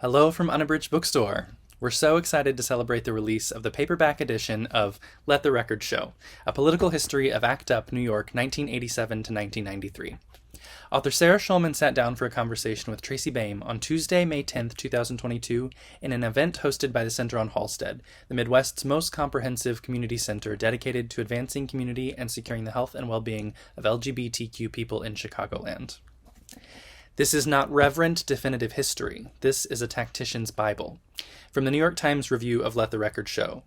Hello from Unabridged Bookstore. We're so excited to celebrate the release of the paperback edition of Let the Record Show, a political history of ACT UP New York 1987 to 1993. Author Sarah Schulman sat down for a conversation with Tracy Baim on Tuesday, May 10th, 2022, in an event hosted by the Center on Halsted, the Midwest's most comprehensive community center dedicated to advancing community and securing the health and well-being of LGBTQ people in Chicagoland. This is not reverent, definitive history. This is a tactician's Bible. From the New York Times review of Let the Record Show.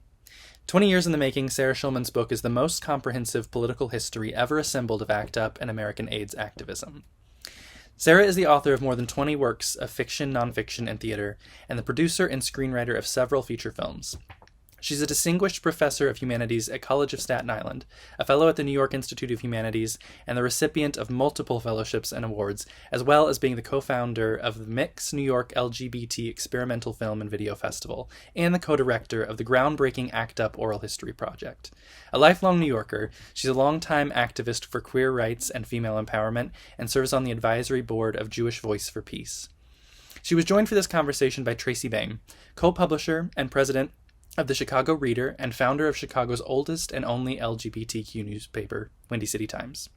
20 years in the making, Sarah Schulman's book is the most comprehensive political history ever assembled of ACT UP and American AIDS activism. Sarah is the author of more than 20 works of fiction, nonfiction, and theater, and the producer and screenwriter of several feature films. She's a distinguished professor of humanities at College of Staten Island, a fellow at the New York Institute of Humanities, and the recipient of multiple fellowships and awards, as well as being the co-founder of the Mix New York LGBT Experimental Film and Video Festival, and the co-director of the groundbreaking ACT UP Oral History Project. A lifelong New Yorker, she's a longtime activist for queer rights and female empowerment, and serves on the advisory board of Jewish Voice for Peace. She was joined for this conversation by Tracy Baim, co-publisher and president of the Chicago Reader and founder of Chicago's oldest and only LGBTQ newspaper, Windy City Times.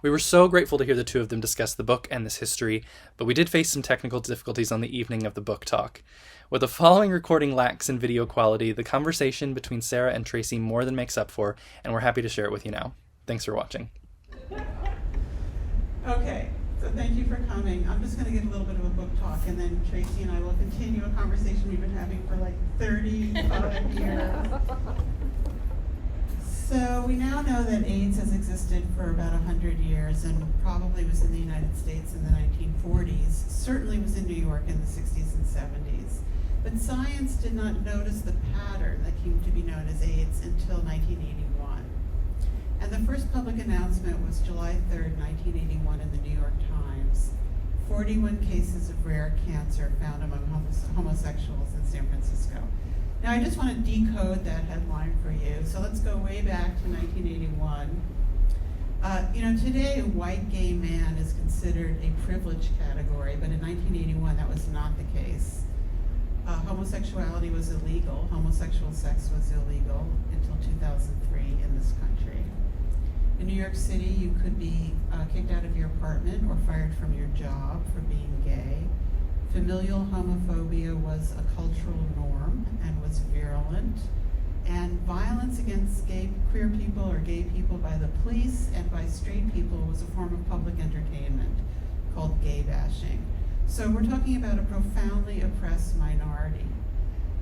We were so grateful to hear the two of them discuss the book and this history, but we did face some technical difficulties on the evening of the book talk. What the following recording lacks in video quality, the conversation between Sarah and Tracy more than makes up for, and we're happy to share it with you now. Thanks for watching. Okay, so thank you for coming. I'm just going to give a little bit of a book talk, and then Tracy and I will continue a conversation we've been having for like 35 years. So we now know that AIDS has existed for about 100 years and probably was in the United States in the 1940s, certainly was in New York in the 60s and 70s. But science did not notice the pattern that came to be known as AIDS until 1981. And the first public announcement was July 3rd, 1981 in the New York Times. 41 cases of rare cancer found among homosexuals in San Francisco. Now I just want to decode that headline for you. So let's go way back to 1981. Today a white gay man is considered a privileged category, but in 1981 that was not the case. Homosexuality was illegal. Homosexual sex was illegal until 2003 in this country. In New York City, you could be kicked out of your apartment or fired from your job for being gay. Familial homophobia was a cultural norm and was virulent. And violence against queer people or gay people by the police and by straight people was a form of public entertainment called gay bashing. So we're talking about a profoundly oppressed minority.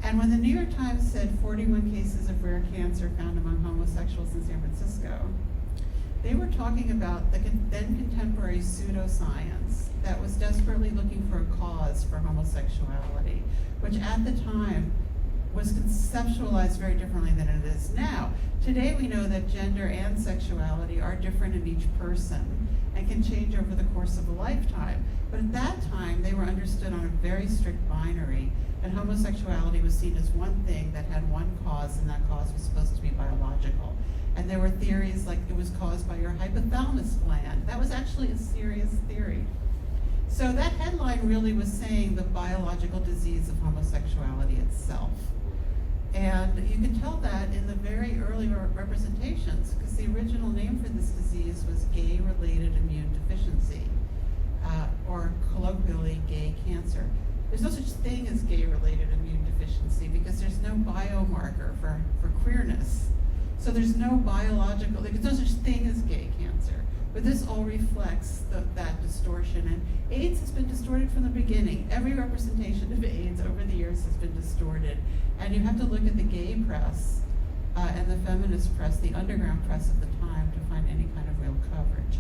And when the New York Times said 41 cases of rare cancer found among homosexuals in San Francisco, they were talking about the then contemporary pseudoscience that was desperately looking for a cause for homosexuality, which at the time was conceptualized very differently than it is now. Today we know that gender and sexuality are different in each person and can change over the course of a lifetime. But at that time, they were understood on a very strict binary, and homosexuality was seen as one thing that had one cause, and that cause was supposed to be biological. And there were theories like it was caused by your hypothalamus gland. That was actually a serious theory. So that headline really was saying the biological disease of homosexuality itself. And you can tell that in the very early representations, because the original name for this disease was gay-related immune deficiency, or colloquially gay cancer. There's no such thing as gay-related immune deficiency because there's no biomarker for queerness. So there's no biological, there's no such thing as gay cancer. But this all reflects that distortion. And AIDS has been distorted from the beginning. Every representation of AIDS over the years has been distorted. And you have to look at the gay press and the feminist press, the underground press of the time, to find any kind of real coverage.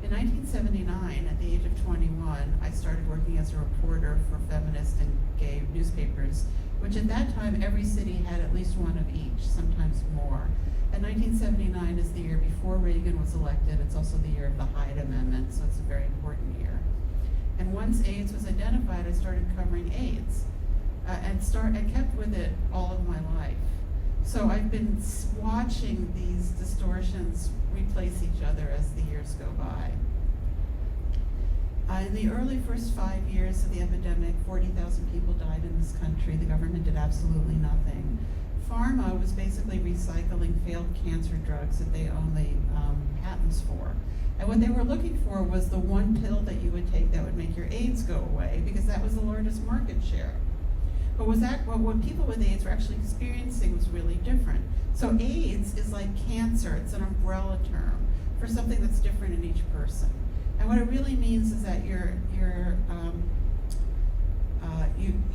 In 1979, at the age of 21, I started working as a reporter for feminist and gay newspapers, which at that time every city had at least one of each, sometimes more. And 1979 is the year before Reagan was elected. It's also the year of the Hyde Amendment, so it's a very important year. And once AIDS was identified, I started covering AIDS and kept with it all of my life. So I've been watching these distortions replace each other as the years go by. In the early first 5 years of the epidemic, 40,000 people died in this country. The government did absolutely nothing. Pharma was basically recycling failed cancer drugs that they own the patents for. And what they were looking for was the one pill that you would take that would make your AIDS go away, because that was the largest market share. But what people with AIDS were actually experiencing was really different. So AIDS is like cancer. It's an umbrella term for something that's different in each person. And what it really means is that your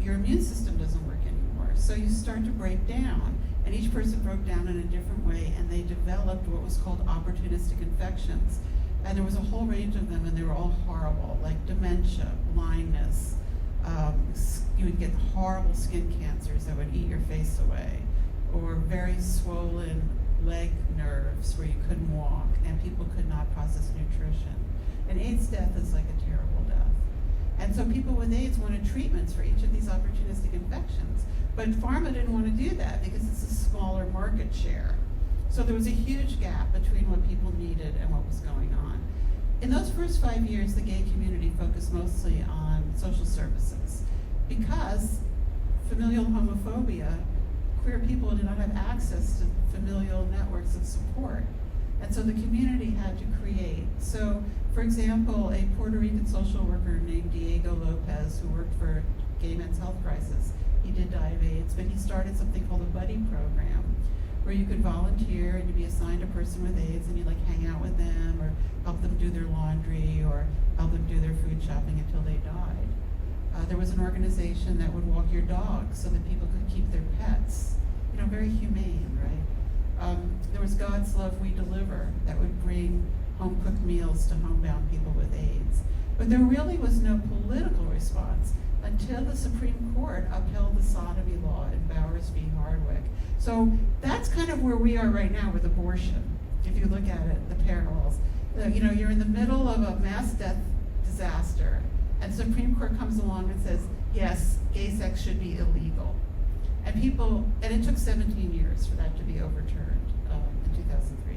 immune system doesn't work anymore. So you start to break down, and each person broke down in a different way, and they developed what was called opportunistic infections. And there was a whole range of them, and they were all horrible, like dementia, blindness. You would get horrible skin cancers that would eat your face away, or very swollen leg nerves where you couldn't walk, and people could not process nutrition. And AIDS death is like a terrible death. And so people with AIDS wanted treatments for each of these opportunistic infections. But pharma didn't want to do that because it's a smaller market share. So there was a huge gap between what people needed and what was going on. In those first 5 years, the gay community focused mostly on social services because familial homophobia, queer people did not have access to familial networks of support. And so the community had to create. So, for example, a Puerto Rican social worker named Diego Lopez, who worked for Gay Men's Health Crisis, he did die of AIDS, but he started something called a buddy program, where you could volunteer and you'd be assigned a person with AIDS and you'd like hang out with them or help them do their laundry or help them do their food shopping until they died. There was an organization that would walk your dog so that people could keep their pets. You know, very humane, right? There was God's Love We Deliver that would bring home-cooked meals to homebound people with AIDS. But there really was no political response until the Supreme Court upheld the sodomy law in Bowers v. Hardwick. So that's kind of where we are right now with abortion. If you look at it, the parallels. You know, you're in the middle of a mass death disaster, and the Supreme Court comes along and says, yes, gay sex should be illegal. And it took 17 years for that to be overturned in 2003.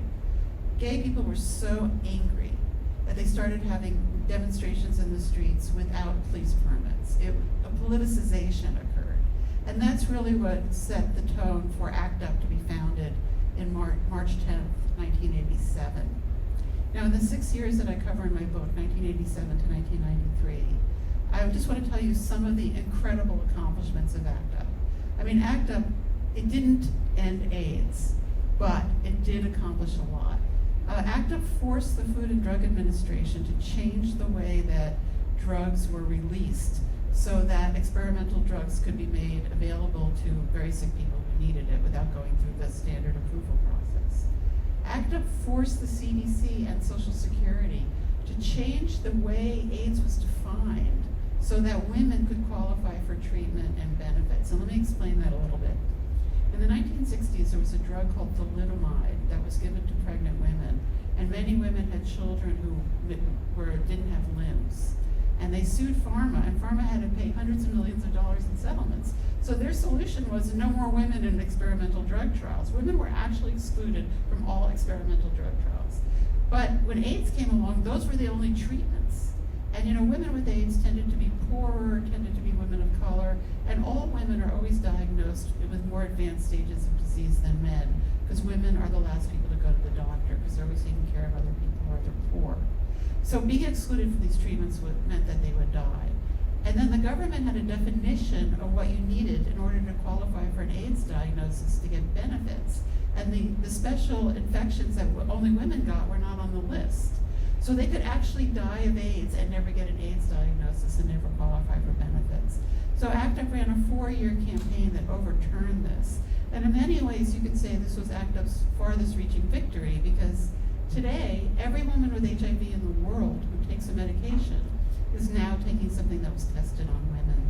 Gay people were so angry that they started having demonstrations in the streets without police permits. A politicization occurred. And that's really what set the tone for ACT UP to be founded in March 10th, 1987. Now, in the 6 years that I cover in my book, 1987 to 1993, I just want to tell you some of the incredible accomplishments of ACT UP. I mean, ACT UP, it didn't end AIDS, but it did accomplish a lot. ACT UP forced the Food and Drug Administration to change the way that drugs were released so that experimental drugs could be made available to very sick people who needed it without going through the standard approval process. ACT UP forced the CDC and Social Security to change the way AIDS was defined so that women could qualify for treatment and benefits. And let me explain that a little bit. In the 1960s, there was a drug called thalidomide that was given to pregnant women, and many women had children who didn't have limbs. And they sued pharma, and pharma had to pay hundreds of millions of dollars in settlements. So their solution was no more women in experimental drug trials. Women were actually excluded from all experimental drug trials. But when AIDS came along, those were the only treatments. And you know, women with AIDS tended to be poorer, tended to be women of color, and all women are always diagnosed with more advanced stages of disease than men, because women are the last people to go to the doctor, because they're always taking care of other people or they're poor. So being excluded from these treatments meant that they would die. And then the government had a definition of what you needed in order to qualify for an AIDS diagnosis to get benefits. And the special infections that only women got were not on the list. So they could actually die of AIDS and never get an AIDS diagnosis and never qualify for benefits. So ACT UP ran a 4-year campaign that overturned this. And in many ways, you could say this was ACT UP's farthest reaching victory, because today, every woman with HIV in the world who takes a medication is now taking something that was tested on women.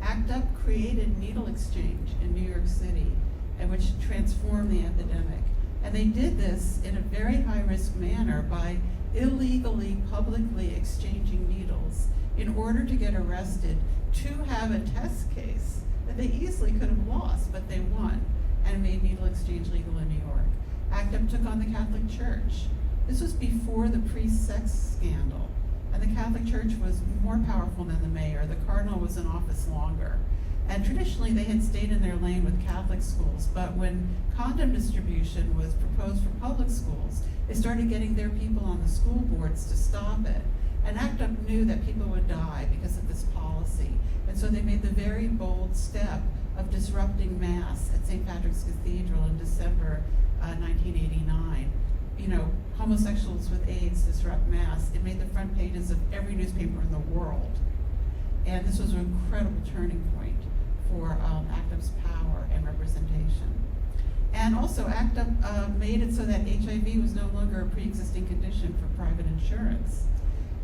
ACT UP created needle exchange in New York City, which transformed the epidemic. And they did this in a very high-risk manner by illegally, publicly exchanging needles in order to get arrested, to have a test case that they easily could have lost, but they won and made needle exchange legal in New York. ACT UP took on the Catholic Church. This was before the priest sex scandal. And the Catholic Church was more powerful than the mayor. The cardinal was in office longer. And traditionally, they had stayed in their lane with Catholic schools, but when condom distribution was proposed for public schools, they started getting their people on the school boards to stop it. And ACT UP knew that people would die because of this policy. And so they made the very bold step of disrupting Mass at St. Patrick's Cathedral in December 1989. You know, homosexuals with AIDS disrupt Mass. It made the front pages of every newspaper in the world. And this was an incredible turning point for ACT UP's power and representation. And also, ACT UP made it so that HIV was no longer a pre-existing condition for private insurance.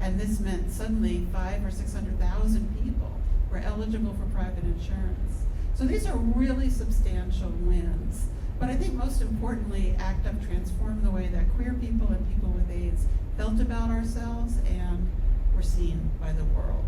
And this meant suddenly 500,000 or 600,000 people were eligible for private insurance. So these are really substantial wins. But I think most importantly, ACT UP transformed the way that queer people and people with AIDS felt about ourselves and were seen by the world.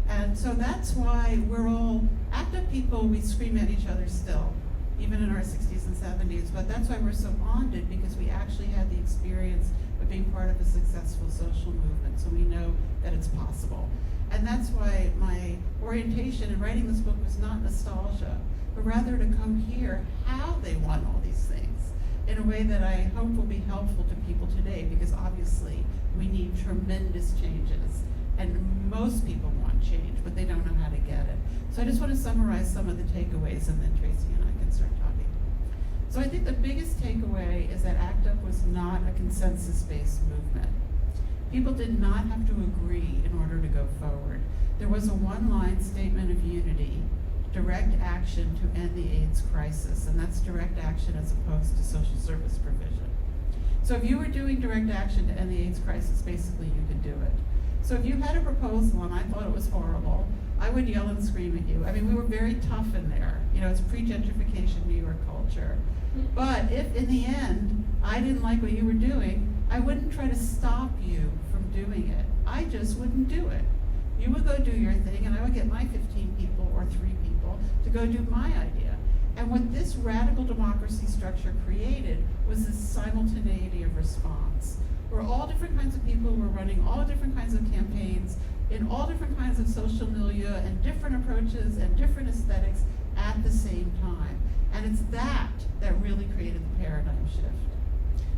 And so that's why we're all ACT UP people. We scream at each other still, even in our 60s and 70s. But that's why we're so bonded, because we actually had the experience of being part of a successful social movement. So we know that it's possible. And that's why my orientation in writing this book was not nostalgia, but rather to come hear how they won all these things in a way that I hope will be helpful to people today, because obviously we need tremendous changes. And most people want change, but they don't know how to get it. So I just want to summarize some of the takeaways, and then Tracy and I can start talking. So I think the biggest takeaway is that ACT UP was not a consensus-based movement. People did not have to agree in order to go forward. There was a one-line statement of unity: direct action to end the AIDS crisis, and that's direct action as opposed to social service provision. So if you were doing direct action to end the AIDS crisis, basically you could do it. So if you had a proposal and I thought it was horrible, I would yell and scream at you. I mean, we were very tough in there. You know, it's pre-gentrification New York culture. But if in the end I didn't like what you were doing, I wouldn't try to stop you from doing it. I just wouldn't do it. You would go do your thing, and I would get my 15 people or 3 people to go do my idea. And what this radical democracy structure created was this simultaneity of response, where all different kinds of people were running all different kinds of campaigns in all different kinds of social milieu and different approaches and different aesthetics at the same time. And it's that really created the paradigm shift.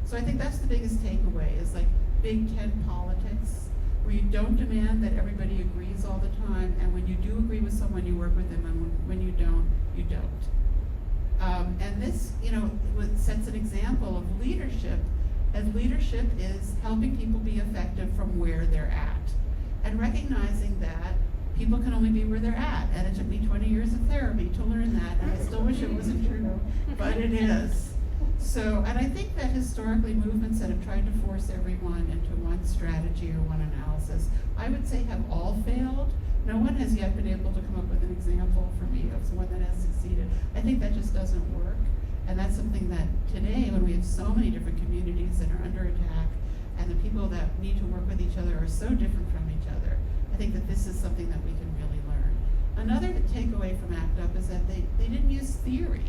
So I think that's the biggest takeaway, is like Big Tent politics, where you don't demand that everybody agrees all the time, and when you do agree with someone, you work with them, and when you don't, you don't. And this, you know, sets an example of leadership, as leadership is helping people be effective from where they're at, and recognizing that people can only be where they're at. And it took me 20 years of therapy to learn that, and I still wish it wasn't true, but it is. So, and I think that historically movements that have tried to force everyone into one strategy or one analysis, I would say have all failed. No one has yet been able to come up with an example for me of someone that has succeeded. I think that just doesn't work. And that's something that today, when we have so many different communities that are under attack, and the people that need to work with each other are so different from each other, I think that this is something that we can really learn. Another takeaway from ACT UP is that they didn't use theory.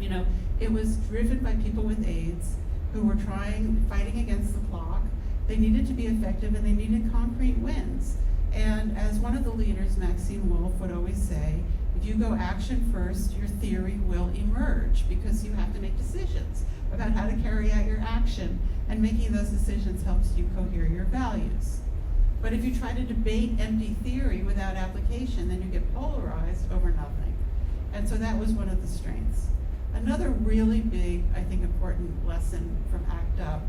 You know, it was driven by people with AIDS who were fighting against the clock. They needed to be effective, and they needed concrete wins. And as one of the leaders, Maxine Wolf, would always say, if you go action first, your theory will emerge, because you have to make decisions about how to carry out your action, and making those decisions helps you cohere your values. But if you try to debate empty theory without application, then you get polarized over nothing. And so that was one of the strengths. Another really big, I think, important lesson from ACT UP.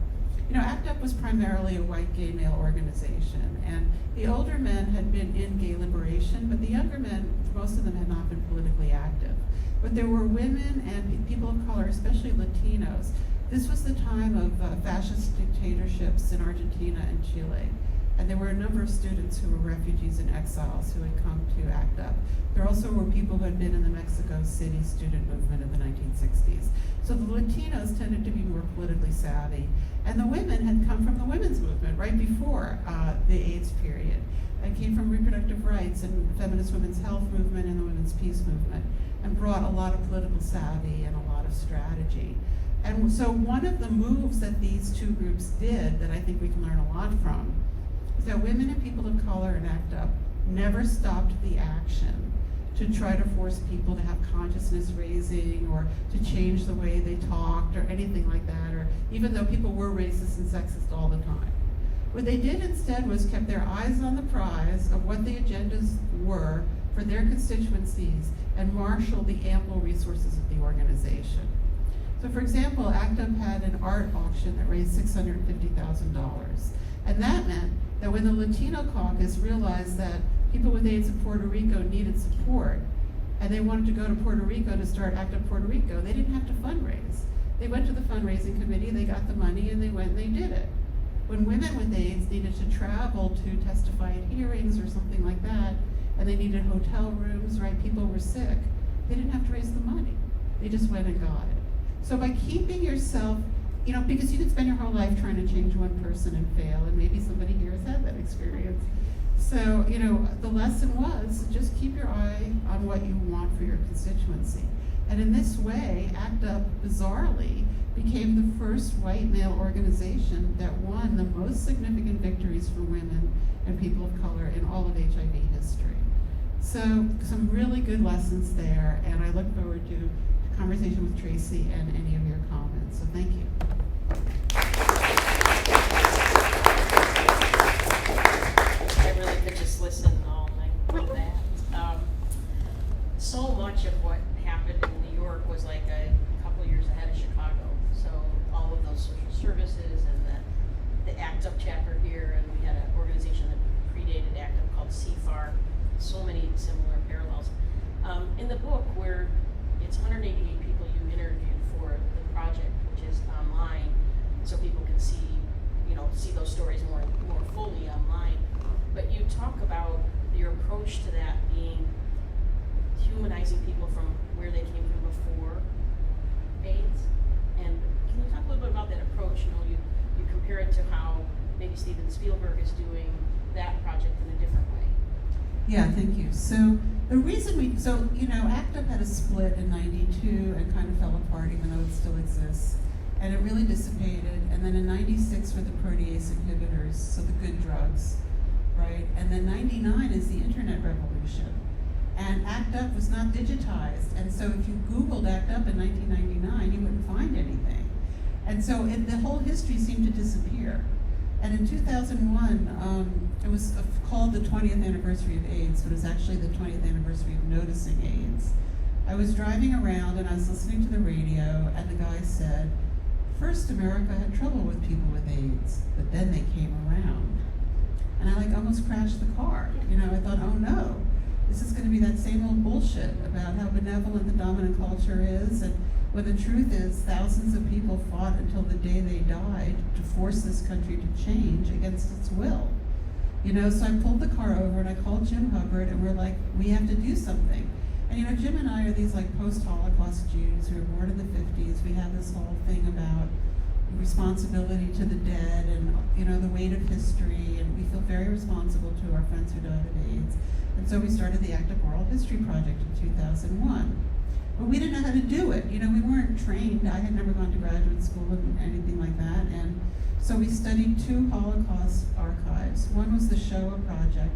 You know, ACT UP was primarily a white gay male organization, and the older men had been in gay liberation, but the younger men, most of them had not been politically active. But there were women and people of color, especially Latinos. This was the time of fascist dictatorships in Argentina and Chile. And there were a number of students who were refugees and exiles who had come to ACT UP. There also were people who had been in the Mexico City student movement in the 1960s. So the Latinos tended to be more politically savvy. And the women had come from the women's movement right before the AIDS period, and came from reproductive rights and feminist women's health movement and the women's peace movement, and brought a lot of political savvy and a lot of strategy. And so one of the moves that these two groups did that I think we can learn a lot from, that women and people of color in ACT UP never stopped the action to try to force people to have consciousness raising or to change the way they talked or anything like that, or even though people were racist and sexist all the time. What they did instead was kept their eyes on the prize of what the agendas were for their constituencies and marshaled the ample resources of the organization. So for example, ACT UP had an art auction that raised $650,000. And that meant that when the Latino caucus realized that people with AIDS in Puerto Rico needed support, and they wanted to go to Puerto Rico to start ACT UP Puerto Rico, they didn't have to fundraise. They went to the fundraising committee, they got the money, and they went and they did it. When women with AIDS needed to travel to testify at hearings or something like that, and they needed hotel rooms, right, people were sick, they didn't have to raise the money. They just went and got it. So by keeping yourself, because you could spend your whole life trying to change one person and fail, and maybe somebody here has had that experience. So, the lesson was just keep your eye on what you want for your constituency. And in this way, ACT UP, bizarrely, became the first white male organization that won the most significant victories for women and people of color in all of HIV history. So, some really good lessons there, and I look forward to a conversation with Tracy and any of your comments. So thank you. I really could just listen all night to that. So much of what happened in New York was like a couple years ahead of Chicago. So all of those social services and the ACT UP chapter here, and we had an organization that predated ACT UP called CFAR. So many similar parallels. In the book, where it's 188 people you interviewed for the project, which is online, so people can see those stories more fully online. But you talk about your approach to that being humanizing people from where they came from before AIDS. And can you talk a little bit about that approach? You compare it to how maybe Steven Spielberg is doing that project in a different way. Yeah, thank you. So the reason ACT UP had a split in '92 and kind of fell apart, even though it still exists. And it really dissipated. And then in '96 were the protease inhibitors, so the good drugs, right? And then '99 is the internet revolution. And ACT UP was not digitized. And so if you Googled ACT UP in 1999, you wouldn't find anything. And so the whole history seemed to disappear. And in 2001, it was called the 20th anniversary of AIDS, but it was actually the 20th anniversary of noticing AIDS. I was driving around and I was listening to the radio, and the guy said, first America had trouble with people with AIDS, but then they came around. And I almost crashed the car. I thought, oh no, this is going to be that same old bullshit about how benevolent the dominant culture is, and when the truth is thousands of people fought until the day they died to force this country to change against its will. So I pulled the car over and I called Jim Hubbard, and we're like, we have to do something. And Jim and I are these post-Holocaust Jews who were born in the 50s. We have this whole thing about responsibility to the dead and the weight of history, and we feel very responsible to our friends who died of AIDS. And so we started the ACT UP Oral History Project in 2001. But we didn't know how to do it. We weren't trained. I had never gone to graduate school and anything like that. And so we studied 2 Holocaust archives. One was the Shoah Project,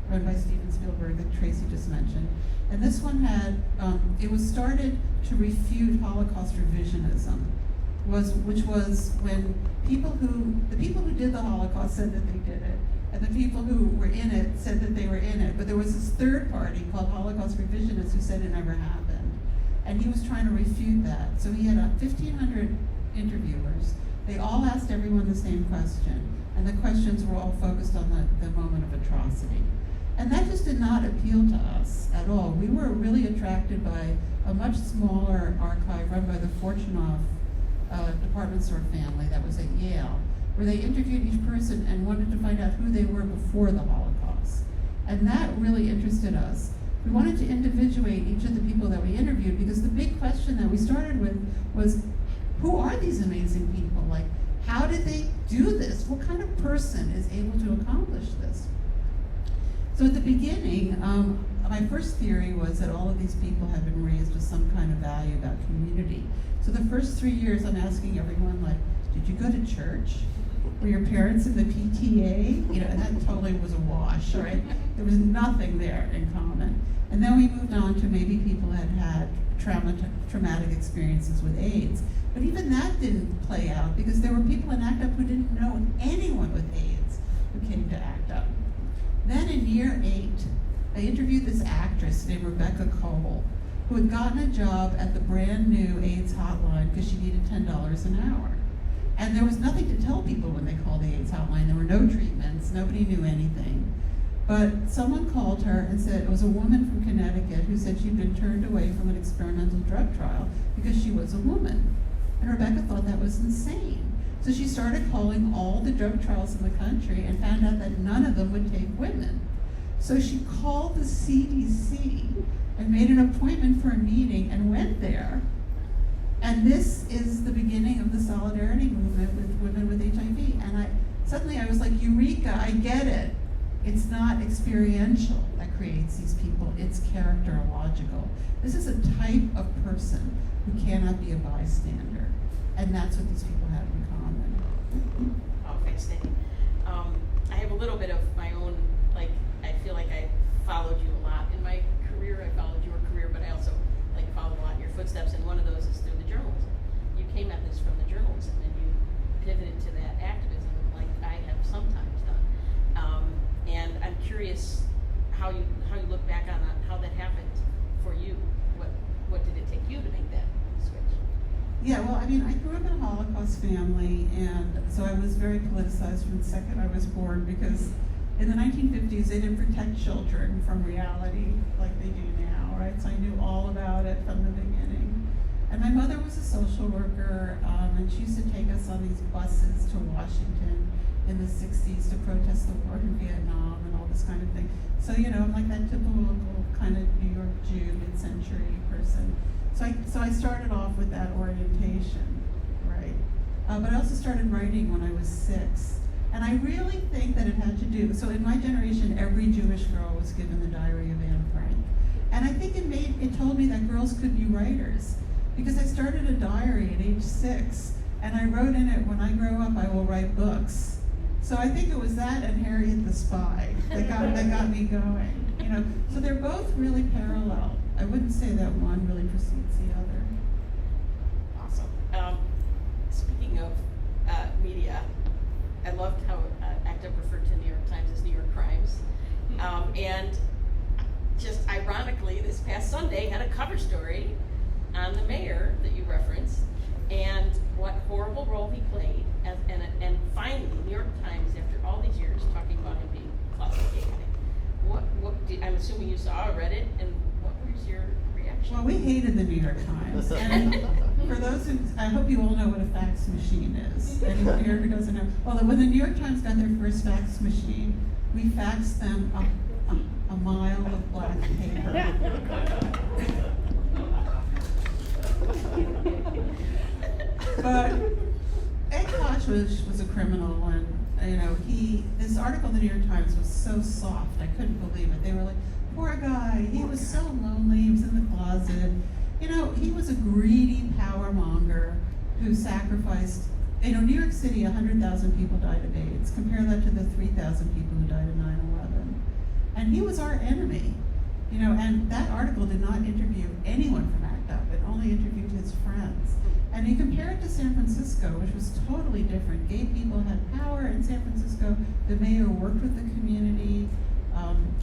run by Steven Spielberg that Tracy just mentioned. And this one had, it was started to refute Holocaust revisionism, which was when the people who did the Holocaust said that they did it, and the people who were in it said that they were in it. But there was this third party called Holocaust revisionists who said it never happened. And he was trying to refute that. So he had 1,500 interviewers. They all asked everyone the same question, and the questions were all focused on the moment of atrocity. And that just did not appeal to us at all. We were really attracted by a much smaller archive run by the Fortunoff department store family that was at Yale, where they interviewed each person and wanted to find out who they were before the Holocaust. And that really interested us. We wanted to individuate each of the people that we interviewed, because the big question that we started with was, who are these amazing people? How did they do this? What kind of person is able to accomplish this? So at the beginning, my first theory was that all of these people had been raised with some kind of value about community. So the first 3 years I'm asking everyone, did you go to church? Were your parents in the PTA? You know, that totally was a wash, right? There was nothing there in common. And then we moved on to maybe people had had traumatic experiences with AIDS. But even that didn't play out because there were people in ACT UP who didn't know anyone with AIDS who came to ACT UP. Then in year 8, I interviewed this actress named Rebecca Cole, who had gotten a job at the brand new AIDS hotline because she needed $10 an hour. And there was nothing to tell people when they called the AIDS hotline. There were no treatments, nobody knew anything. But someone called her and said, it was a woman from Connecticut who said she'd been turned away from an experimental drug trial because she was a woman. And Rebecca thought that was insane. So she started calling all the drug trials in the country and found out that none of them would take women. So she called the CDC and made an appointment for a meeting and went there. And this is the beginning of the solidarity movement with women with HIV. And suddenly I was like, Eureka, I get it. It's not experiential that creates these people, it's characterological. This is a type of person who cannot be a bystander. And that's what these people have in common. Oh, fascinating. I have a little bit of my own, like, I feel like I followed you a lot in my career. I followed your career, but I also followed a lot in your footsteps, and one of those is through the journalism. You came at this from the journalism, and you pivoted to that activism like I have sometimes done. And I'm curious how you look back on how that happened for you. What did it take you to make that switch? Yeah, well, I mean, I grew up in a Holocaust family, and so I was very politicized from the second I was born, because in the 1950s, they didn't protect children from reality like they do now, right? So I knew all about it from the beginning. And my mother was a social worker, and she used to take us on these buses to Washington in the 60s to protest the war in Vietnam and all this kind of thing. So, you know, I'm like that typical kind of New York Jew, mid-century person. So I started off with that orientation, right? But I also started writing when I was 6. And I really think that it had to do, so in my generation, every Jewish girl was given the Diary of Anne Frank. And I think it told me that girls could be writers, because I started a diary at age 6, and I wrote in it, when I grow up, I will write books. So I think it was that and Harriet the Spy that got me going. You know, so they're both really parallel. I wouldn't say that one really precedes the other. Awesome. Speaking of media, I loved how ACT UP referred to New York Times as New York Crimes. And just ironically, this past Sunday had a cover story on the mayor that you referenced, and what horrible role he played. And finally, New York Times, after all these years, talking about him being closeted gay. I'm assuming you saw, read it, and what was your reaction? Well, we hated the New York Times. And for those who, I hope you all know what a fax machine is. Anyone here who doesn't know? Well, when the New York Times got their first fax machine, we faxed them a mile of black paper. But Ed Koch was a criminal, and you know, this article in the New York Times was so soft, I couldn't believe it. They were like, poor guy, he was so lonely, he was in the closet. You know, he was a greedy power monger who sacrificed, you know, New York City, 100,000 people died of AIDS. Compare that to the 3,000 people who died of 9/11. And he was our enemy, you know, and that article did not interview anyone from ACT UP, it only interviewed his friends. And you compare it to San Francisco, which was totally different. Gay people had power in San Francisco. The mayor worked with the community.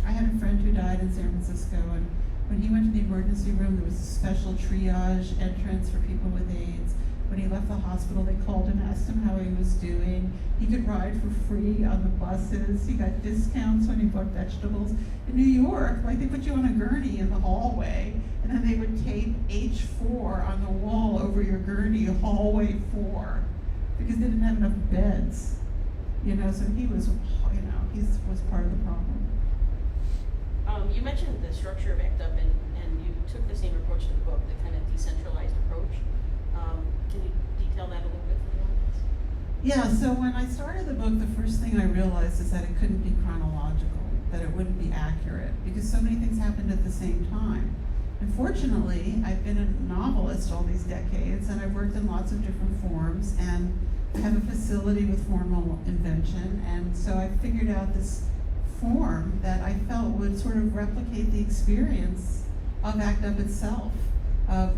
I had a friend who died in San Francisco, and when he went to the emergency room, there was a special triage entrance for people with AIDS. When he left the hospital, they called him, asked him how he was doing. He could ride for free on the buses. He got discounts when he bought vegetables. In New York, like, they put you on a gurney in the hallway, and then they would tape H4 on the wall over your gurney, hallway 4, because they didn't have enough beds. You know, so he was, you know, he was part of the problem. You mentioned the structure of ACT UP, and you took the same approach to the book, the kind of decentralized approach. Can you detail that a little bit for the audience? Yeah, so when I started the book, the first thing I realized is that it couldn't be chronological, that it wouldn't be accurate, because so many things happened at the same time. And fortunately, I've been a novelist all these decades, and I've worked in lots of different forms, and I have a facility with formal invention, and so I figured out this form that I felt would sort of replicate the experience of ACT UP itself,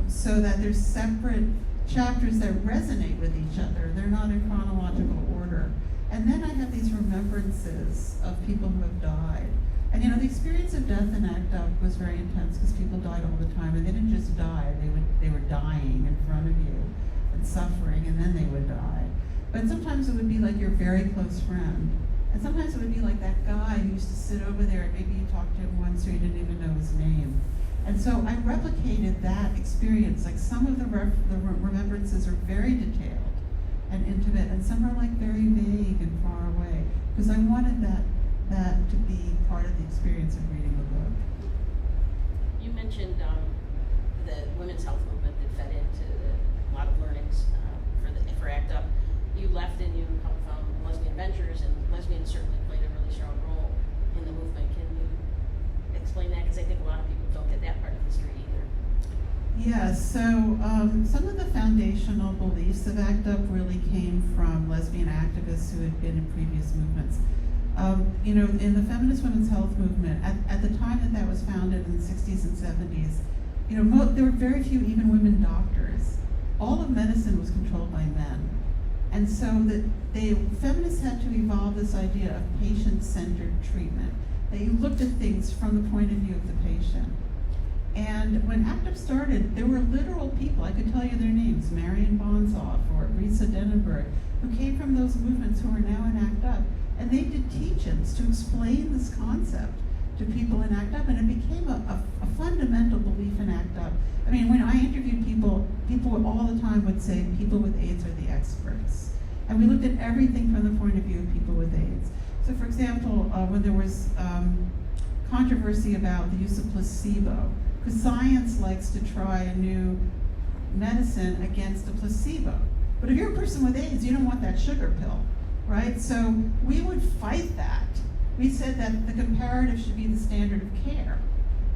so that there's separate chapters that resonate with each other. They're not in chronological order. And then I have these remembrances of people who have died. And the experience of death in ACT UP was very intense because people died all the time, and they didn't just die, they were dying in front of you and suffering, and then they would die. But sometimes it would be like your very close friend. And sometimes it would be like that guy who used to sit over there and maybe you talked to him once or you didn't even know his name. And so I replicated that experience. Like some of the remembrances are very detailed and intimate, and some are like very vague and far away, because I wanted that to be part of the experience of reading the book. You mentioned the women's health movement that fed into a lot of learnings for ACT UP. You left and you come from Lesbian Ventures, and lesbians certainly played a really strong role in the movement. Can you explain that? Because I think a lot of people don't get that part of history either. Yeah, so some of the foundational beliefs of ACT UP really came from lesbian activists who had been in previous movements. In the feminist women's health movement, at the time that was founded in the 60s and 70s, there were very few even women doctors. All of medicine was controlled by men. And so feminists had to evolve this idea of patient-centered treatment, that you looked at things from the point of view of the patient. And when ACT UP started, there were literal people, I could tell you their names, Marion Bonsoff or Risa Denenberg, who came from those movements who are now in ACT UP. And they did teach-ins to explain this concept to people in ACT UP, and it became a fundamental belief in ACT UP. I mean, when I interviewed people all the time would say people with AIDS are the experts. And we looked at everything from the point of view of people with AIDS. So for example, when there was controversy about the use of placebo, because science likes to try a new medicine against a placebo. But if you're a person with AIDS, you don't want that sugar pill, right? So we would fight that. We said that the comparative should be the standard of care.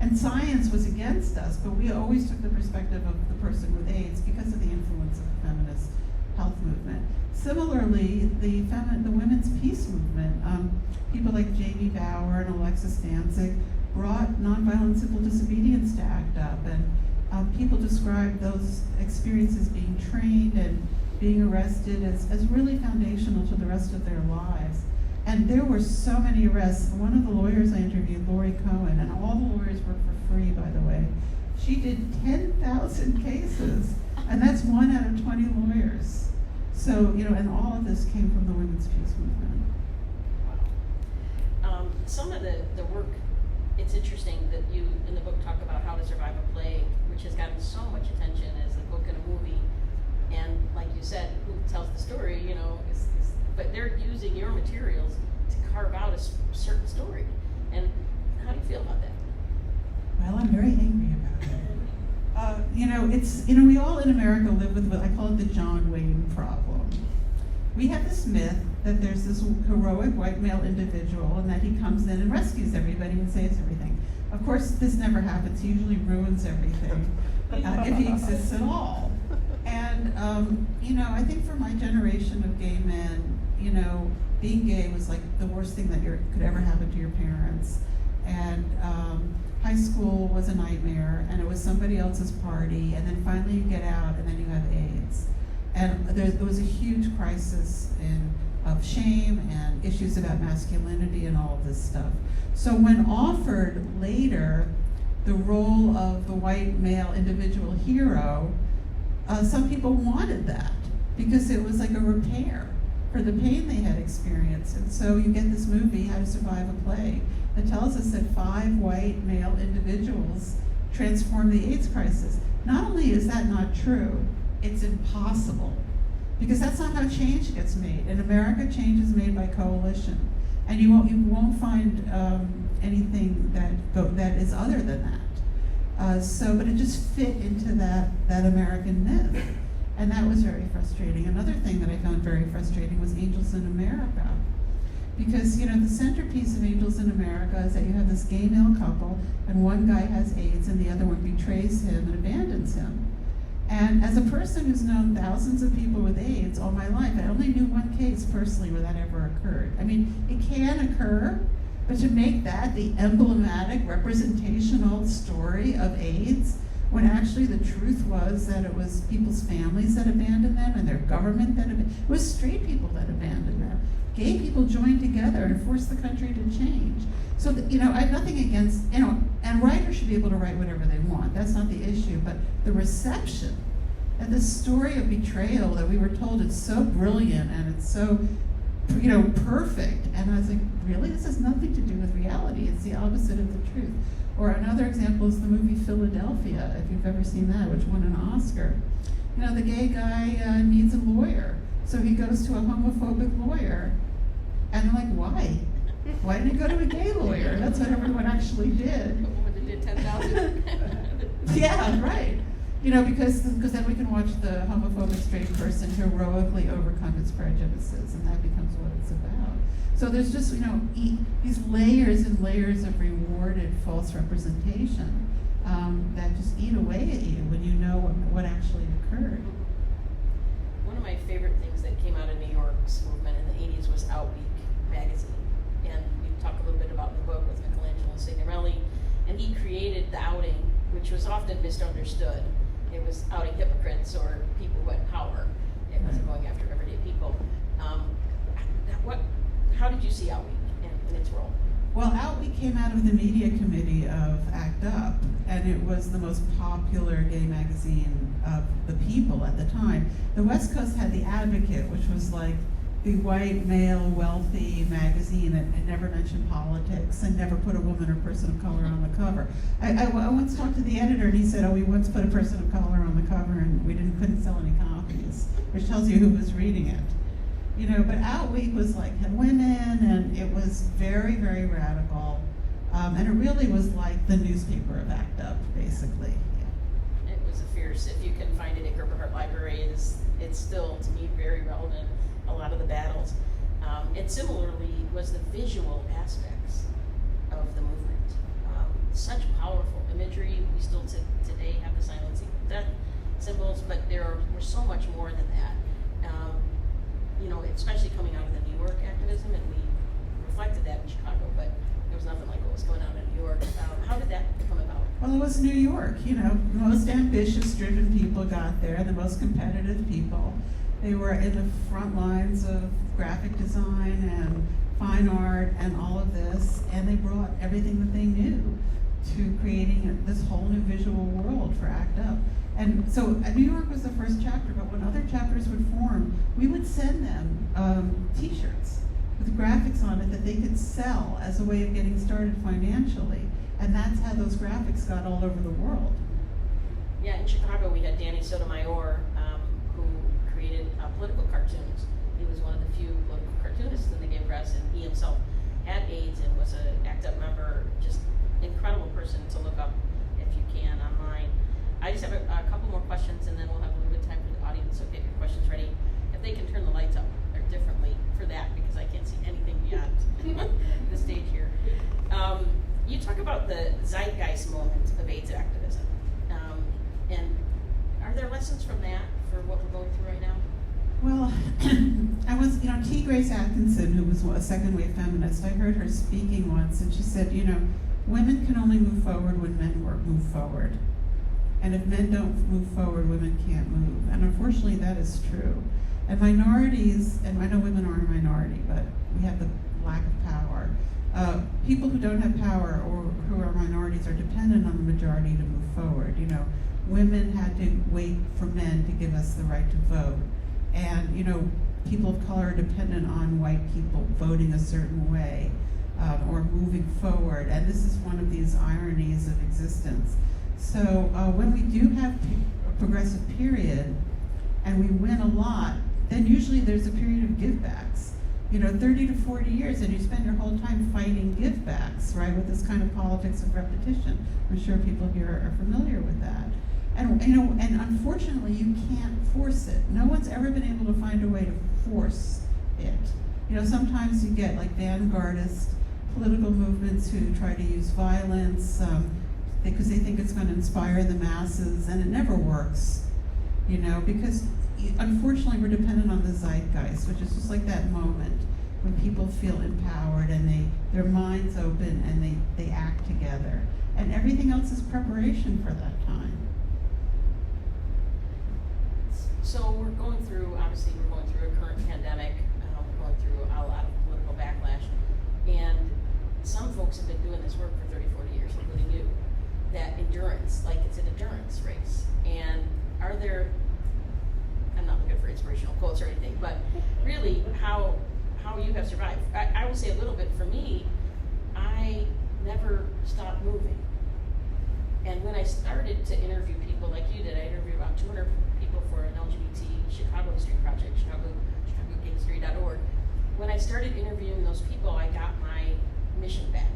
And science was against us, but we always took the perspective of the person with AIDS because of the influence of the feminist health movement. Similarly, the women's peace movement, people like Jamie Bauer and Alexis Danzig brought nonviolent civil disobedience to ACT UP, and people described those experiences being trained and being arrested as really foundational to the rest of their lives. And there were so many arrests. One of the lawyers I interviewed, Lori Cohen, and all the lawyers work for free, by the way. She did 10,000 cases, and that's 1 out of 20 lawyers. So, and all of this came from the women's peace movement. Wow. Some of the work, it's interesting that you, in the book, talk about how to survive a plague, which has gotten so much attention as a book and a movie. And like you said, who tells the story, but they're using your materials to carve out a certain story. And how do you feel about that? Well, I'm very angry about it. We all in America live with what I call it the John Wayne problem. We have this myth that there's this heroic white male individual and that he comes in and rescues everybody and saves everything. Of course, this never happens. He usually ruins everything, if he exists at all. And, I think for my generation of gay men, being gay was like the worst thing that could ever happen to your parents. And high school was a nightmare, and it was somebody else's party, and then finally you get out, and then you have AIDS. And there was a huge crisis of shame and issues about masculinity and all of this stuff. So when offered later the role of the white male individual hero, some people wanted that because it was like a repair for the pain they had experienced. And so you get this movie, How to Survive a Plague, that tells us that 5 white male individuals transformed the AIDS crisis. Not only is that not true, it's impossible, because that's not how change gets made. In America, change is made by coalition, and you won't find anything that is other than that. But it just fit into that American myth, and that was very frustrating. Another thing that I found very frustrating was Angels in America, because the centerpiece of Angels in America is that you have this gay male couple, and one guy has AIDS, and the other one betrays him and abandons him. And as a person who's known thousands of people with AIDS all my life, I only knew one case personally where that ever occurred. I mean, it can occur, but to make that the emblematic, representational story of AIDS, when actually the truth was that it was people's families that abandoned them and their government that abandoned them. It was straight people that abandoned them. Gay people joined together and forced the country to change. So, I have nothing against, and writers should be able to write whatever they want. That's not the issue. But the reception and the story of betrayal that we were told it's so brilliant and it's so, perfect. And I was like, really? This has nothing to do with reality. It's the opposite of the truth. Or another example is the movie Philadelphia, if you've ever seen that, which won an Oscar. The gay guy needs a lawyer. So he goes to a homophobic lawyer. And they're like, why? Why didn't he go to a gay lawyer? That's what everyone actually did. When they did 10,000. Yeah, right. Because then we can watch the homophobic straight person heroically overcome his prejudices, and that becomes what it's about. So there's just, these layers and layers of rewarded false representation that just eat away at you when you know what actually occurred. One of my favorite things that came out of New York's movement in the 80s was Out Week magazine. And we talk a little bit about the book with Michelangelo Signorelli. And he created the outing, which was often misunderstood. It was outing hypocrites or people who had power. It wasn't going after everyday people. How did you see Out Week in its role? Well, Out Week came out of the media committee of ACT UP, and it was the most popular gay magazine of the people at the time. The West Coast had The Advocate, which was like the white, male, wealthy magazine that never mentioned politics and never put a woman or person of color on the cover. I once talked to the editor, and he said, we once put a person of color on the cover, and we couldn't sell any copies, which tells you who was reading it. But Out Week was like had women, and it was very, very radical, and it really was like the newspaper of ACT UP, basically. Yeah. It was a fierce. If you can find it at Gerber Library, it's still to me very relevant. A lot of the battles, and similarly was the visual aspects of the movement. Such powerful imagery. We still today have the silencing death symbols, but there was so much more than that. Especially coming out of the New York activism, and we reflected that in Chicago, but there was nothing like what was going on in New York. How did that come about? Well, it was New York. The most ambitious, driven people got there, the most competitive people. They were in the front lines of graphic design and fine art and all of this, and they brought everything that they knew to creating this whole new visual world for ACT UP. And so New York was the first chapter, but when other chapters would form, we would send them t-shirts with graphics on it that they could sell as a way of getting started financially. And that's how those graphics got all over the world. Yeah, in Chicago we had Danny Sotomayor, who created political cartoons. He was one of the few political cartoonists in the gay press, and he himself had AIDS and was an ACT UP member. Just incredible person to look up if you can online. I just have a couple more questions, and then we'll have a little bit of time for the audience, so get your questions ready. If they can turn the lights up or differently for that, because I can't see anything beyond the stage here. You talk about the zeitgeist moment of AIDS activism, and are there lessons from that for what we're going through right now? Well, I was, T. Grace Atkinson, who was a second wave feminist, I heard her speaking once, and she said, women can only move forward when men move forward. And if men don't move forward, women can't move. And unfortunately, that is true. And minorities, and I know women aren't a minority, but we have the lack of power. People who don't have power or who are minorities are dependent on the majority to move forward. Women had to wait for men to give us the right to vote. And, people of color are dependent on white people voting a certain way or moving forward. And this is one of these ironies of existence. So when we do have a progressive period and we win a lot, then usually there's a period of givebacks. 30 to 40 years, and you spend your whole time fighting givebacks, right, with this kind of politics of repetition. I'm sure people here are familiar with that. And and unfortunately, you can't force it. No one's ever been able to find a way to force it. Sometimes you get like vanguardist political movements who try to use violence because they think it's going to inspire the masses, and it never works. you know, because unfortunately we're dependent on the zeitgeist, which is just like that moment when people feel empowered and their minds open and they act together. And everything else is preparation for that time. So we're going through a current pandemic. We're going through a lot of political backlash. And some folks have been doing this work for 30, 40 years, including you. That endurance, like it's an endurance race. And are there, I'm not looking for inspirational quotes or anything, but really how you have survived. I will say a little bit for me, I never stopped moving. And when I started to interview people like you did, I interviewed about 200 people for an LGBT Chicago History Project, ChicagoGayHistory.org. When I started interviewing those people, I got my mission back.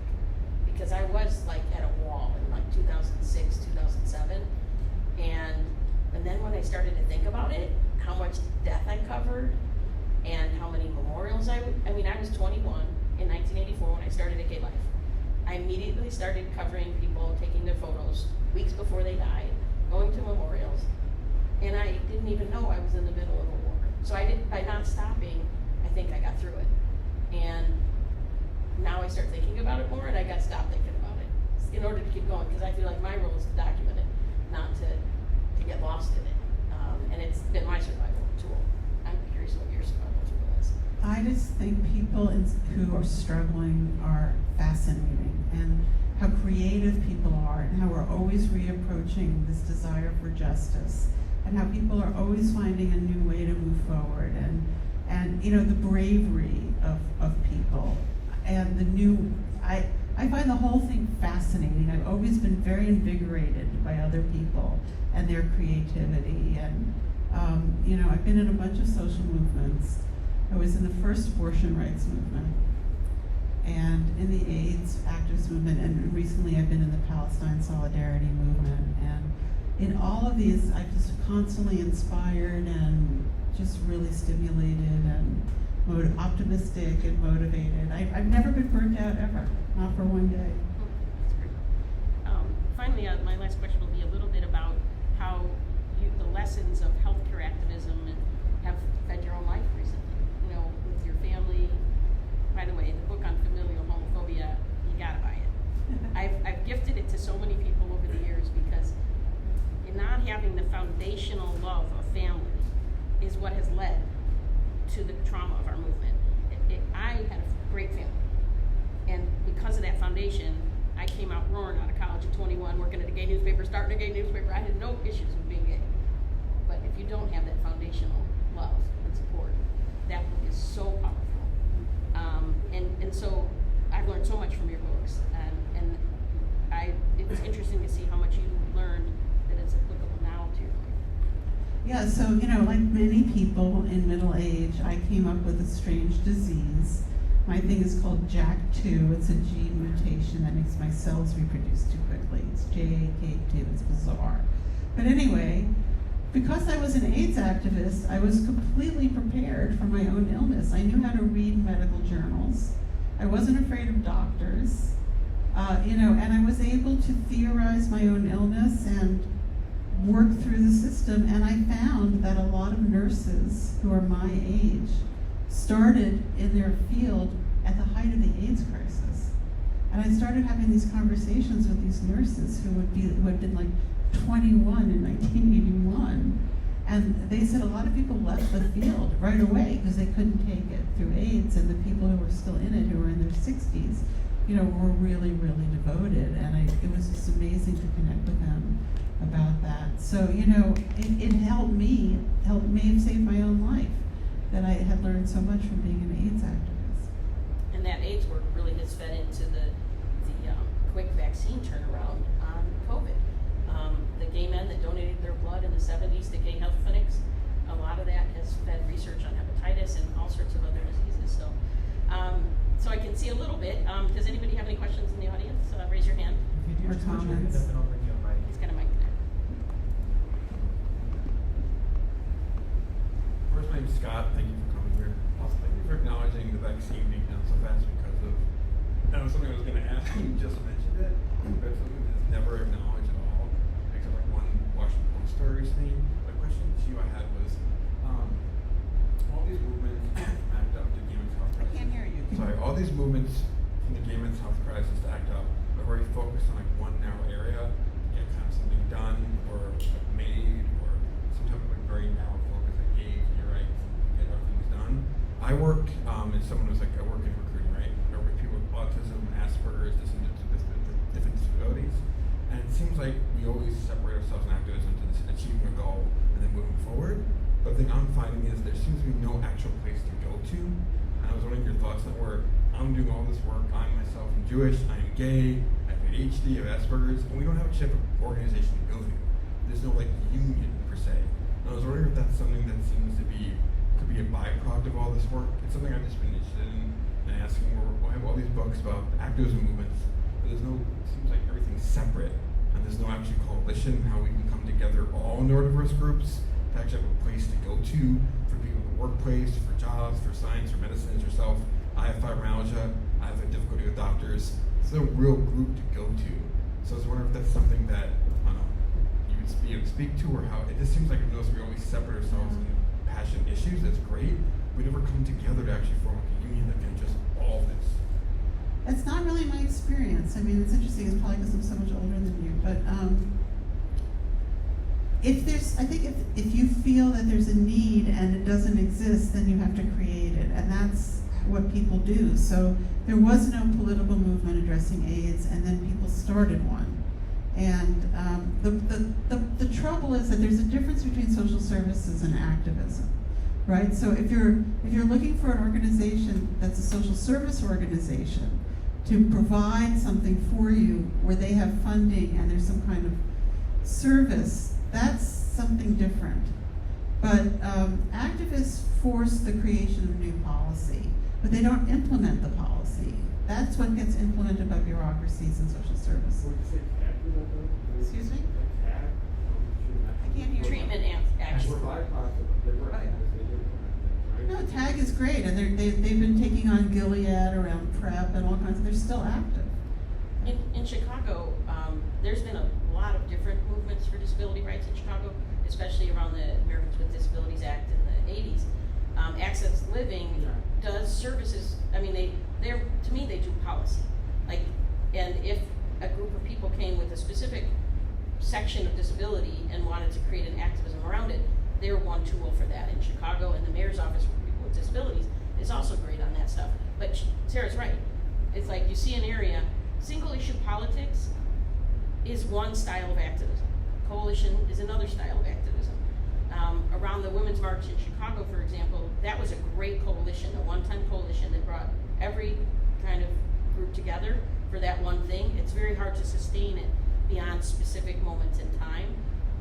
Because I was like at a wall in like 2006, 2007. And then when I started to think about it, how much death I covered, and how many memorials I was 21 in 1984 when I started at Gay Life. I immediately started covering people, taking their photos weeks before they died, going to memorials, and I didn't even know I was in the middle of a war. So by not stopping, I think I got through it. And now I start thinking about it more, and I got to stop thinking about it in order to keep going, because I feel like my role is to document it, not to get lost in it. And it's been my survival tool. I'm curious what your survival tool is. I just think people who are struggling are fascinating, and how creative people are, and how we're always reapproaching this desire for justice, and how people are always finding a new way to move forward, and you know, the bravery of people, and the new, I find the whole thing fascinating. I've always been very invigorated by other people and their creativity, and you know, I've been in a bunch of social movements. I was in the first abortion rights movement, and in the AIDS activist movement, and recently I've been in the Palestine Solidarity movement. And in all of these, I've just constantly inspired and just really stimulated and optimistic and motivated. I've never been burnt out ever, not for one day. That's great. Finally, my last question will be a little bit about how the lessons of healthcare activism have fed your own life recently. You know, with your family. By the way, the book on familial homophobia, you gotta buy it. I've gifted it to so many people over the years because not having the foundational love of family is what has led to the trauma of our movement. I had a great family, and because of that foundation, I came out roaring out of college at 21, working at a gay newspaper, starting a gay newspaper. I had no issues with being gay. But if you don't have that foundational love and support, that book is so powerful. And so I've learned so much from your books, and it's interesting to see how much you learned that is applicable now to your life. Yeah, so, you know, like many people in middle age, I came up with a strange disease. My thing is called JAK2. It's a gene mutation that makes my cells reproduce too quickly. It's JAK2. It's bizarre. But anyway, because I was an AIDS activist, I was completely prepared for my own illness. I knew how to read medical journals. I wasn't afraid of doctors, you know, and I was able to theorize my own illness and work through the system. And I found that a lot of nurses who are my age started in their field at the height of the AIDS crisis. And I started having these conversations with these nurses who had been like 21 in 1981. And they said a lot of people left the field right away because they couldn't take it through AIDS, and the people who were still in it, who were in their 60s, you know, were really, really devoted. And it was just amazing to connect with them about that. So, you know, it helped me have saved my own life, that I had learned so much from being an AIDS activist. And that AIDS work really has fed into the quick vaccine turnaround on COVID. The gay men that donated their blood in the 70s to gay health clinics, a lot of that has fed research on hepatitis and all sorts of other diseases. So I can see a little bit. Does anybody have any questions in the audience? Raise your hand. If you do, Or just put your hand comments. up and I'll bring you a mic. He's got a mic there. First, my name's Scott. Thank you for coming here. Also, thank you for acknowledging the vaccine being done so fast because of, that was something I was going to ask, you just mentioned it, but something that's never acknowledged at all, except like one Washington Post story recently. My question to these movements from the gay men's health crisis to ACT UP are very focused on like one narrow area, get kind of something done or like made or some type of like very narrow focus like gay rights and get our things done. I work as someone who's like I work in recruiting, right? I work with people with autism, Asperger's, different disabilities, and it seems like we always separate ourselves in activism to this achieving a goal and then moving forward. But the thing I'm finding is there seems to be no actual place to go to. And I was wondering your thoughts on where I'm doing all this work. I myself am Jewish. I am gay. I have ADHD. I have Asperger's, and we don't have a chip of organization to go to. There's no like union per se. And I was wondering if that's something that seems to be could be a byproduct of all this work. It's something I've just been interested in and asking. I have all these books about activism movements, but there's no. It seems like everything's separate, and there's no actual coalition. How we can come together, all neurodiverse groups, to actually have a place to go to for people in the workplace, for jobs, for science, for medicine, as yourself. I have fibromyalgia. I have a difficulty with doctors. There's no real group to go to. So I was wondering if that's something that I don't know you would be able to speak to, or how it just seems like we always separate ourselves in passionate issues. That's great. We never come together to actually form like a union that can address all of this. That's not really my experience. I mean, it's interesting. It's probably because I'm so much older than you, but if you feel that there's a need and it doesn't exist, then you have to create it, and that's what people do. So there was no political movement addressing AIDS, and then people started one. And the trouble is that there's a difference between social services and activism, right? So if you're looking for an organization that's a social service organization to provide something for you where they have funding and there's some kind of service, that's something different. But activists force the creation of new policy, but they don't implement the policy. That's what gets implemented by bureaucracies and social services. Excuse me? I can't hear you. Treatment action. No, TAG is great, and they've been taking on Gilead around PrEP and all kinds of, they're still active. In Chicago, there's been a lot of different movements for disability rights in Chicago, especially around the Americans with Disabilities Act in the 80s. Access Living does services. I mean, they're to me they do policy. Like, and if a group of people came with a specific section of disability and wanted to create an activism around it, they're one tool for that in Chicago. And the mayor's office for people with disabilities is also great on that stuff. But Sarah's right. It's like you see an area, single issue politics is one style of activism. Coalition is another style of activism. Around the Women's March in Chicago, for example, that was a great coalition, a one-time coalition that brought every kind of group together for that one thing. It's very hard to sustain it beyond specific moments in time,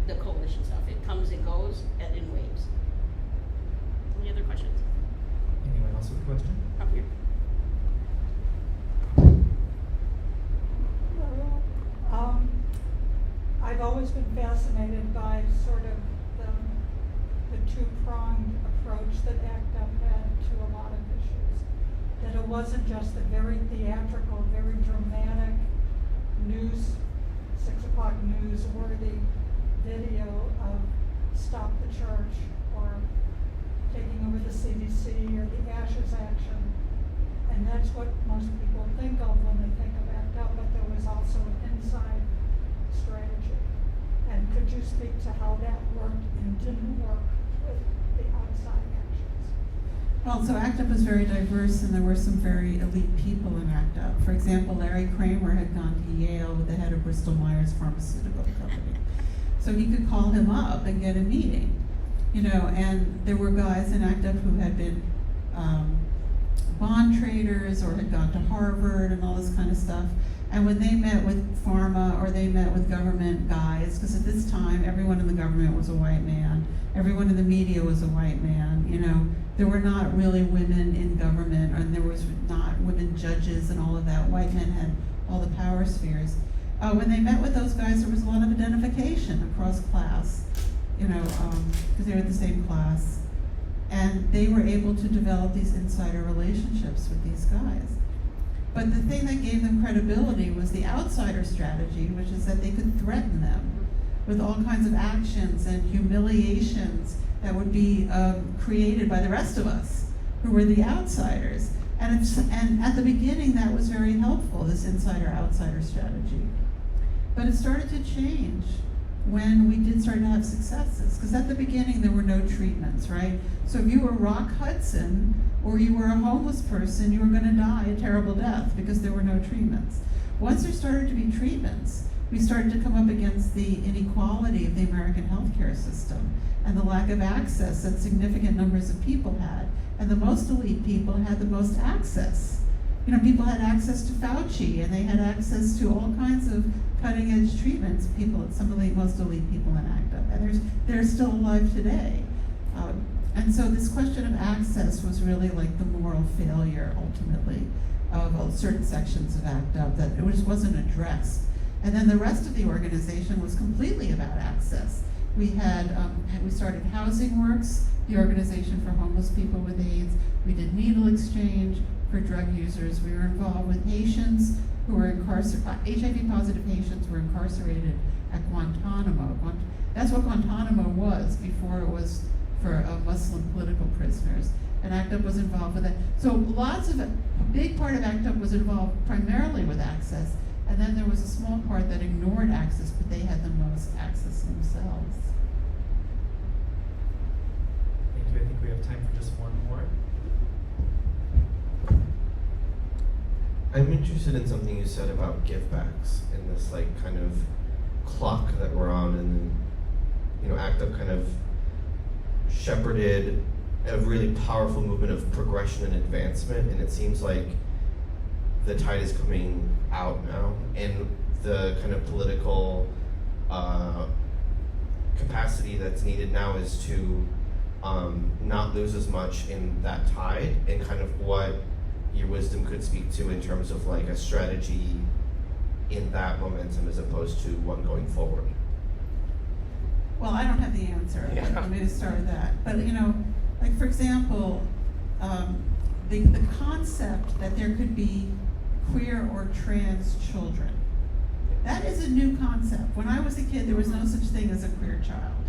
the coalition stuff. It comes and goes in waves. Any other questions? Anyone else with a question? Up here. I've always been fascinated by sort of the two-pronged approach that ACT UP had to a lot of issues. That it wasn't just a very theatrical, very dramatic news, 6 o'clock newsworthy video of Stop the Church or taking over the CDC or the Ashes Action. And that's what most people think of when they think of ACT UP, but there was also an inside strategy. And could you speak to how that worked and didn't work with the outside actions? Well, so ACT UP was very diverse, and there were some very elite people in ACT UP. For example, Larry Kramer had gone to Yale with the head of Bristol Myers Pharmaceutical Company. So he could call him up and get a meeting, and there were guys in ACT UP who had been bond traders or had gone to Harvard and all this kind of stuff. And when they met with pharma or they met with government guys, because at this time everyone in the government was a white man, everyone in the media was a white man, there were not really women in government, and there was not women judges and all of that. White men had all the power spheres. When they met with those guys, there was a lot of identification across class, because they were the same class. And they were able to develop these insider relationships with these guys. But the thing that gave them credibility was the outsider strategy, which is that they could threaten them with all kinds of actions and humiliations that would be created by the rest of us, who were the outsiders. And at the beginning, that was very helpful, this insider-outsider strategy. But it started to change when we did start to have successes. Because at the beginning, there were no treatments, right? So if you were Rock Hudson, or you were a homeless person, you were going to die a terrible death because there were no treatments. Once there started to be treatments, we started to come up against the inequality of the American healthcare system and the lack of access that significant numbers of people had. And the most elite people had the most access. You know, people had access to Fauci, and they had access to all kinds of cutting-edge treatments. Some of the most elite people in ACT-UP, and they're still alive today. And so this question of access was really like the moral failure, ultimately, of certain sections of ACT-UP, that it just wasn't addressed. And then the rest of the organization was completely about access. We started Housing Works, the organization for homeless people with AIDS. We did needle exchange for drug users. We were involved with Haitians who were HIV-positive Haitians were incarcerated at Guantanamo. That's what Guantanamo was before it was for Muslim political prisoners. And ACT-UP was involved with that. So a big part of ACT-UP was involved primarily with access, and then there was a small part that ignored access, but they had the most access themselves. Thank you. I think we have time for just one more. I'm interested in something you said about givebacks and this like kind of clock that we're on, and ACT-UP kind of shepherded a really powerful movement of progression and advancement, and it seems like the tide is coming out now, and the kind of political capacity that's needed now is to not lose as much in that tide, and kind of what your wisdom could speak to in terms of like a strategy in that momentum as opposed to one going forward. Well, I don't have the answer. Yeah. Let me just start with that. But like for example, the concept that there could be queer or trans children, that is a new concept. When I was a kid, there was no such thing as a queer child,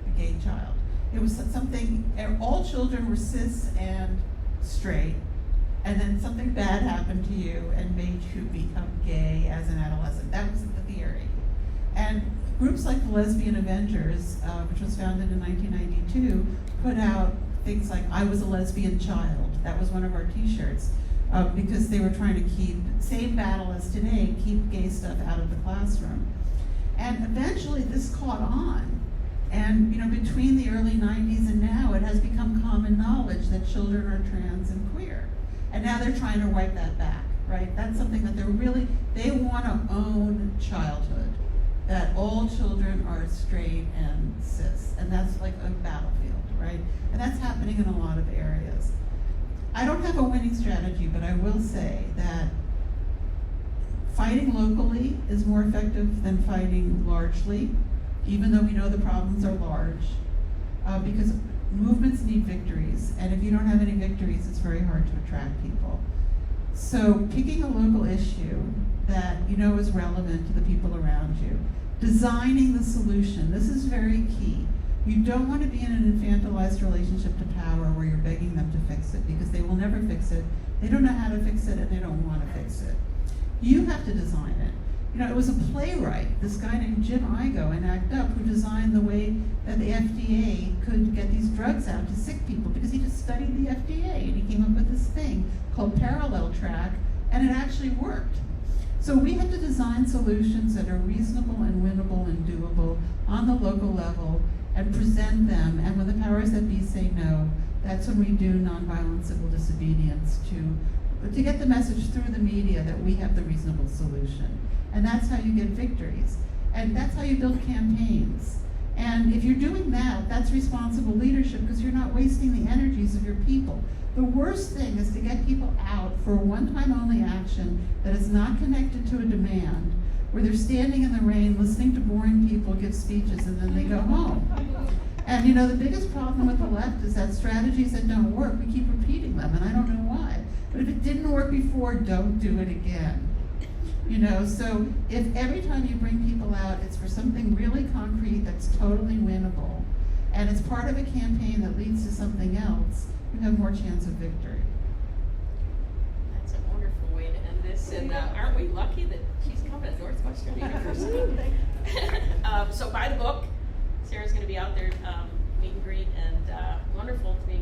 a gay child. It was something, all children were cis and straight, and then something bad happened to you and made you become gay as an adolescent. That was the theory. And groups like the Lesbian Avengers, which was founded in 1992, put out things like, I was a lesbian child. That was one of our t-shirts, because they were trying to keep, same battle as today, keep gay stuff out of the classroom. And eventually this caught on. And between the early 90s and now, it has become common knowledge that children are trans and queer. And now they're trying to wipe that back, right? That's something that they want to own childhood, that all children are straight and cis, and that's like a battlefield, right? And that's happening in a lot of areas. I don't have a winning strategy, but I will say that fighting locally is more effective than fighting largely, even though we know the problems are large, because movements need victories, and if you don't have any victories, it's very hard to attract people. So picking a local issue that is relevant to the people around you, designing the solution, this is very key. You don't want to be in an infantilized relationship to power where you're begging them to fix it, because they will never fix it, they don't know how to fix it, and they don't want to fix it. You have to design it. It was a playwright, this guy named Jim Igo in ACT-UP, who designed the way that the FDA could get these drugs out to sick people, because he just studied the FDA, and he came up with this thing called parallel track, and it actually worked. So we have to design solutions that are reasonable and winnable and doable on the local level and present them, and when the powers that be say no, that's when we do nonviolent civil disobedience to get the message through the media that we have the reasonable solution. And that's how you get victories. And that's how you build campaigns. And if you're doing that, that's responsible leadership, because you're not wasting the energies of your people. The worst thing is to get people out for a one-time only action that is not connected to a demand, where they're standing in the rain listening to boring people give speeches and then they go home. And the biggest problem with the left is that strategies that don't work, we keep repeating them, and I don't know why. But if it didn't work before, don't do it again. So if every time you bring people out, it's for something really concrete that's totally winnable, and it's part of a campaign that leads to something else, you have more chance of victory. Trace, and aren't we lucky that she's coming to Northwestern University? So buy the book. Sarah's going to be out there, meet and greet, and wonderful to be